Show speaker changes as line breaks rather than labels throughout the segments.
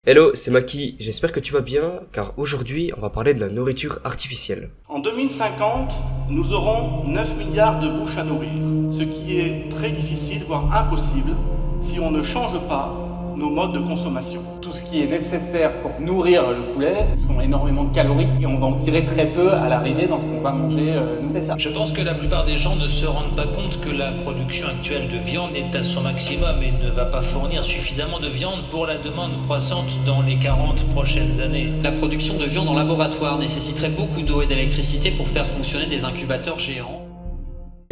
Hello, c'est Maki, j'espère que tu vas bien, car aujourd'hui on va parler de la nourriture artificielle.
En 2050, nous aurons 9 milliards de bouches à nourrir, ce qui est très difficile, voire impossible, si on ne change pas nos modes de consommation.
Tout ce qui est nécessaire pour nourrir le poulet sont énormément de calories et on va en tirer très peu à l'arrivée dans ce qu'on va manger. C'est ça.
Je pense que la plupart des gens ne se rendent pas compte que la production actuelle de viande est à son maximum et ne va pas fournir suffisamment de viande pour la demande croissante dans les 40 prochaines années.
La production de viande en laboratoire nécessiterait beaucoup d'eau et d'électricité pour faire fonctionner des incubateurs géants.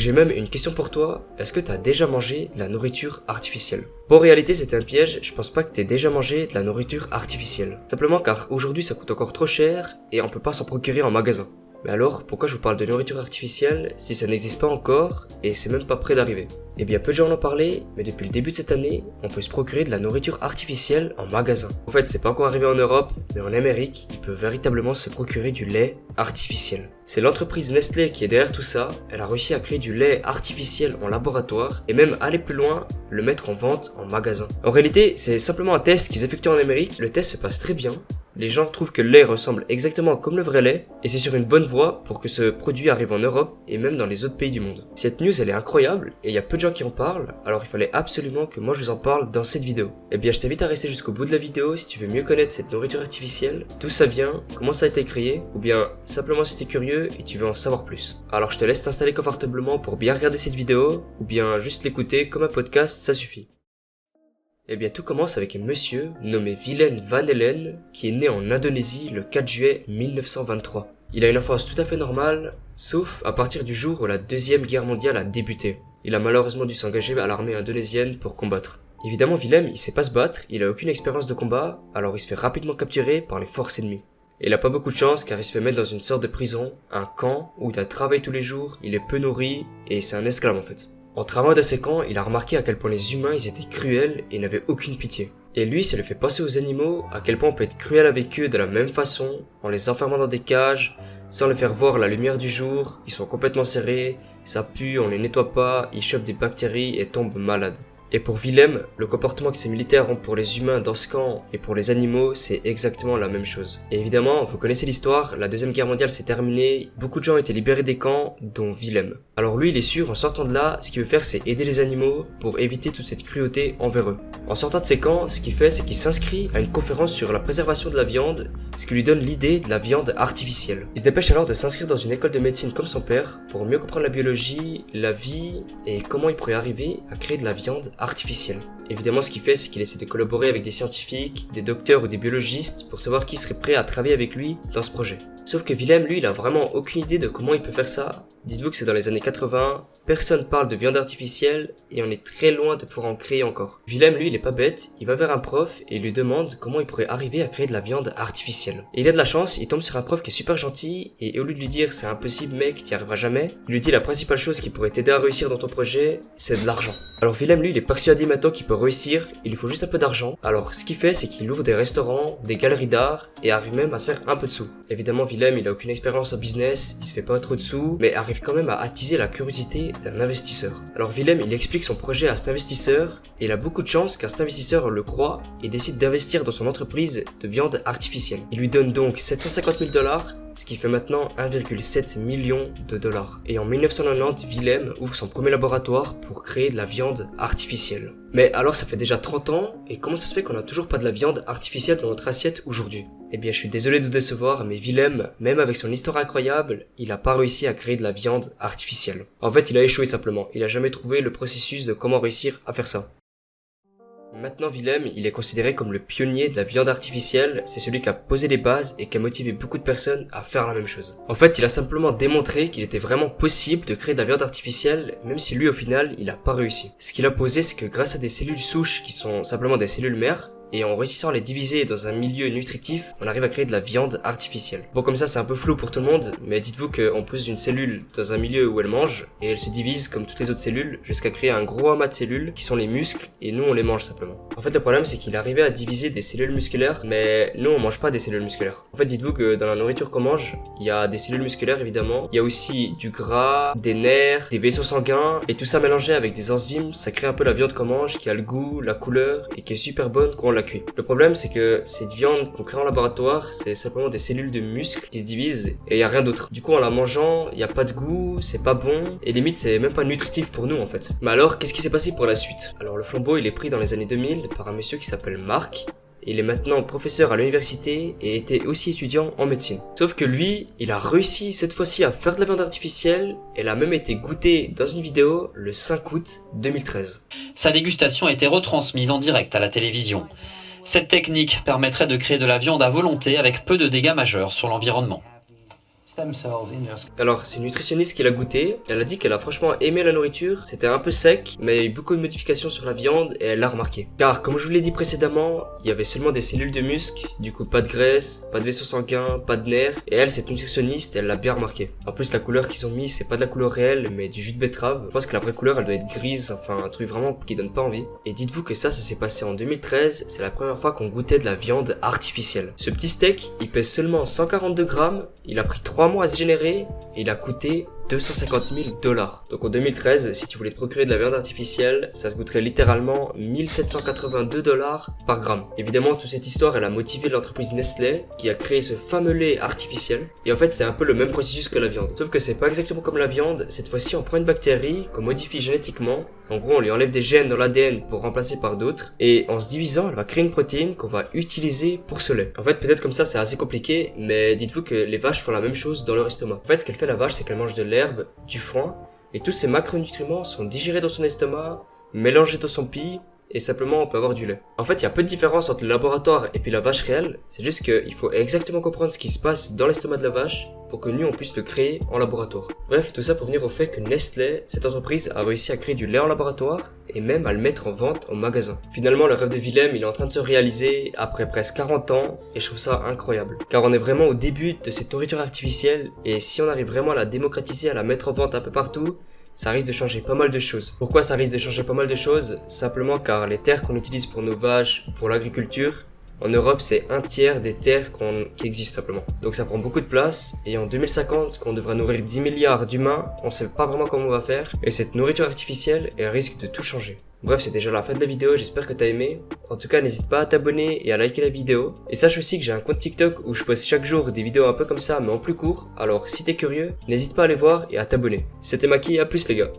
J'ai même une question pour toi, est-ce que t'as déjà mangé de la nourriture artificielle? Bon, en réalité c'est un piège, je pense pas que t'aies déjà mangé de la nourriture artificielle. Simplement car aujourd'hui ça coûte encore trop cher et on peut pas s'en procurer en magasin. Mais alors, pourquoi je vous parle de nourriture artificielle si ça n'existe pas encore et c'est même pas près d'arriver? Eh bien, peu de gens en ont parlé, mais depuis le début de cette année, on peut se procurer de la nourriture artificielle en magasin. En fait, c'est pas encore arrivé en Europe, mais en Amérique, ils peuvent véritablement se procurer du lait artificiel. C'est l'entreprise Nestlé qui est derrière tout ça, elle a réussi à créer du lait artificiel en laboratoire et même aller plus loin, le mettre en vente en magasin. En réalité, c'est simplement un test qu'ils effectuent en Amérique, le test se passe très bien. Les gens trouvent que le lait ressemble exactement comme le vrai lait et c'est sur une bonne voie pour que ce produit arrive en Europe et même dans les autres pays du monde. Cette news elle est incroyable et il y a peu de gens qui en parlent, alors il fallait absolument que moi je vous en parle dans cette vidéo. Eh bien je t'invite à rester jusqu'au bout de la vidéo si tu veux mieux connaître cette nourriture artificielle, d'où ça vient, comment ça a été créé, ou bien simplement si t'es curieux et tu veux en savoir plus. Alors je te laisse t'installer confortablement pour bien regarder cette vidéo, ou bien juste l'écouter comme un podcast, ça suffit. Eh bien tout commence avec un monsieur nommé Willem van Helen qui est né en Indonésie le 4 juillet 1923. Il a une enfance tout à fait normale, sauf à partir du jour où la deuxième guerre mondiale a débuté. Il a malheureusement dû s'engager à l'armée indonésienne pour combattre. Évidemment Willem il sait pas se battre, il a aucune expérience de combat, alors il se fait rapidement capturer par les forces ennemies. Il a pas beaucoup de chance car il se fait mettre dans une sorte de prison, un camp où il a travaillé tous les jours, il est peu nourri et c'est un esclave en fait. En travaillant dans ces camps, il a remarqué à quel point les humains ils étaient cruels et n'avaient aucune pitié. Et lui, ça le fait penser aux animaux, à quel point on peut être cruel avec eux de la même façon, en les enfermant dans des cages, sans les faire voir la lumière du jour, ils sont complètement serrés, ça pue, on les nettoie pas, ils chopent des bactéries et tombent malades. Et pour Willem, le comportement que ces militaires ont pour les humains dans ce camp et pour les animaux, c'est exactement la même chose. Et évidemment, vous connaissez l'histoire, la deuxième guerre mondiale s'est terminée, beaucoup de gens ont été libérés des camps, dont Willem. Alors lui, il est sûr, en sortant de là, ce qu'il veut faire, c'est aider les animaux pour éviter toute cette cruauté envers eux. En sortant de ces camps, ce qu'il fait, c'est qu'il s'inscrit à une conférence sur la préservation de la viande, ce qui lui donne l'idée de la viande artificielle. Il se dépêche alors de s'inscrire dans une école de médecine comme son père, pour mieux comprendre la biologie, la vie, et comment il pourrait arriver à créer de la viande artificielle. Évidemment, ce qu'il fait, c'est qu'il essaie de collaborer avec des scientifiques, des docteurs ou des biologistes pour savoir qui serait prêt à travailler avec lui dans ce projet. Sauf que Willem, lui, il a vraiment aucune idée de comment il peut faire ça. Dites-vous que c'est dans les années 80, personne parle de viande artificielle et on est très loin de pouvoir en créer encore. Willem, lui, il est pas bête, il va vers un prof et il lui demande comment il pourrait arriver à créer de la viande artificielle. Et il a de la chance, il tombe sur un prof qui est super gentil et au lieu de lui dire c'est impossible mec, t'y arriveras jamais, il lui dit la principale chose qui pourrait t'aider à réussir dans ton projet, c'est de l'argent. Alors Willem, lui, il est persuadé maintenant qu'il peut réussir, il lui faut juste un peu d'argent. Alors ce qu'il fait, c'est qu'il ouvre des restaurants, des galeries d'art et arrive même à se faire un peu de sous. Évidemment, Willem, il a aucune expérience en business, il se fait pas trop de sous, mais arrive quand même à attiser la curiosité d'un investisseur. Alors Willem, il explique son projet à cet investisseur et il a beaucoup de chance car cet investisseur le croit et décide d'investir dans son entreprise de viande artificielle. Il lui donne donc 750 000 $, ce qui fait maintenant 1,7 million de dollars. Et en 1990, Willem ouvre son premier laboratoire pour créer de la viande artificielle. Mais alors ça fait déjà 30 ans, et comment ça se fait qu'on a toujours pas de la viande artificielle dans notre assiette aujourd'hui? Eh bien je suis désolé de vous décevoir, mais Willem, même avec son histoire incroyable, il a pas réussi à créer de la viande artificielle. En fait il a échoué simplement, il a jamais trouvé le processus de comment réussir à faire ça. Maintenant Willem, il est considéré comme le pionnier de la viande artificielle, c'est celui qui a posé les bases et qui a motivé beaucoup de personnes à faire la même chose. En fait, il a simplement démontré qu'il était vraiment possible de créer de la viande artificielle, même si lui au final, il a pas réussi. Ce qu'il a posé, c'est que grâce à des cellules souches qui sont simplement des cellules mères, et en réussissant à les diviser dans un milieu nutritif, on arrive à créer de la viande artificielle. Bon, comme ça c'est un peu flou pour tout le monde, mais dites-vous qu'on pose une cellule dans un milieu où elle mange, et elle se divise comme toutes les autres cellules, jusqu'à créer un gros amas de cellules qui sont les muscles, et nous on les mange simplement. En fait le problème c'est qu'il arrivait à diviser des cellules musculaires, mais nous on mange pas des cellules musculaires. En fait dites-vous que dans la nourriture qu'on mange, il y a des cellules musculaires évidemment, il y a aussi du gras, des nerfs, des vaisseaux sanguins, et tout ça mélangé avec des enzymes, ça crée un peu la viande qu'on mange, qui a le goût, la couleur, et qui est super bonne quand on la cuit. Le problème c'est que cette viande qu'on crée en laboratoire, c'est simplement des cellules de muscles qui se divisent et il y a rien d'autre. Du coup en la mangeant, il y a pas de goût, c'est pas bon et limite c'est même pas nutritif pour nous en fait. Mais alors qu'est-ce qui s'est passé pour la suite? Alors le flambeau il est pris dans les années 2000 par un monsieur qui s'appelle Mark. Il est maintenant professeur à l'université et était aussi étudiant en médecine. Sauf que lui, il a réussi cette fois-ci à faire de la viande artificielle. Elle a même été goûtée dans une vidéo le 5 août 2013.
Sa dégustation a été retransmise en direct à la télévision. Cette technique permettrait de créer de la viande à volonté avec peu de dégâts majeurs sur l'environnement.
Alors, c'est une nutritionniste qui l'a goûté. Elle a dit qu'elle a franchement aimé la nourriture. C'était un peu sec, mais il y a eu beaucoup de modifications sur la viande et elle l'a remarqué. Car, comme je vous l'ai dit précédemment, il y avait seulement des cellules de muscles, du coup pas de graisse, pas de vaisseau sanguin, pas de nerfs. Et elle, cette nutritionniste, elle l'a bien remarqué. En plus, la couleur qu'ils ont mis, c'est pas de la couleur réelle, mais du jus de betterave. Je pense que la vraie couleur, elle doit être grise, enfin un truc vraiment qui donne pas envie. Et dites-vous que ça s'est passé en 2013. C'est la première fois qu'on goûtait de la viande artificielle. Ce petit steak, il pèse seulement 142 grammes. Il a pris 3 mois à se générer et il a coûté 250 000 $. Donc en 2013, si tu voulais te procurer de la viande artificielle, ça te coûterait littéralement 1782 $ par gramme. Évidemment, toute cette histoire, elle a motivé l'entreprise Nestlé qui a créé ce fameux lait artificiel. Et en fait, c'est un peu le même processus que la viande. Sauf que c'est pas exactement comme la viande. Cette fois-ci, on prend une bactérie qu'on modifie génétiquement. En gros, on lui enlève des gènes dans l'ADN pour remplacer par d'autres. Et en se divisant, elle va créer une protéine qu'on va utiliser pour ce lait. En fait, peut-être comme ça, c'est assez compliqué, mais dites-vous que les vaches font la même chose dans leur estomac. En fait, ce qu'elle fait la vache, c'est qu'elle mange de l'herbe, du foin, et tous ces macronutriments sont digérés dans son estomac, mélangés dans son pis, et simplement on peut avoir du lait. En fait, il y a peu de différence entre le laboratoire et puis la vache réelle, c'est juste qu'il faut exactement comprendre ce qui se passe dans l'estomac de la vache pour que nous on puisse le créer en laboratoire. Bref, tout ça pour venir au fait que Nestlé, cette entreprise, a réussi à créer du lait en laboratoire et même à le mettre en vente en magasin. Finalement, le rêve de Willem, il est en train de se réaliser après presque 40 ans et je trouve ça incroyable. Car on est vraiment au début de cette nourriture artificielle et si on arrive vraiment à la démocratiser, à la mettre en vente un peu partout, ça risque de changer pas mal de choses. Pourquoi ça risque de changer pas mal de choses? Simplement car les terres qu'on utilise pour nos vaches, pour l'agriculture, en Europe, c'est 1/3 des terres qui existent simplement. Donc ça prend beaucoup de place, et en 2050, quand on devra nourrir 10 milliards d'humains, on sait pas vraiment comment on va faire, et cette nourriture artificielle, elle risque de tout changer. Bref, c'est déjà la fin de la vidéo, j'espère que t'as aimé. En tout cas, n'hésite pas à t'abonner et à liker la vidéo. Et sache aussi que j'ai un compte TikTok où je poste chaque jour des vidéos un peu comme ça, mais en plus court. Alors si t'es curieux, n'hésite pas à aller voir et à t'abonner. C'était Maki, à plus les gars.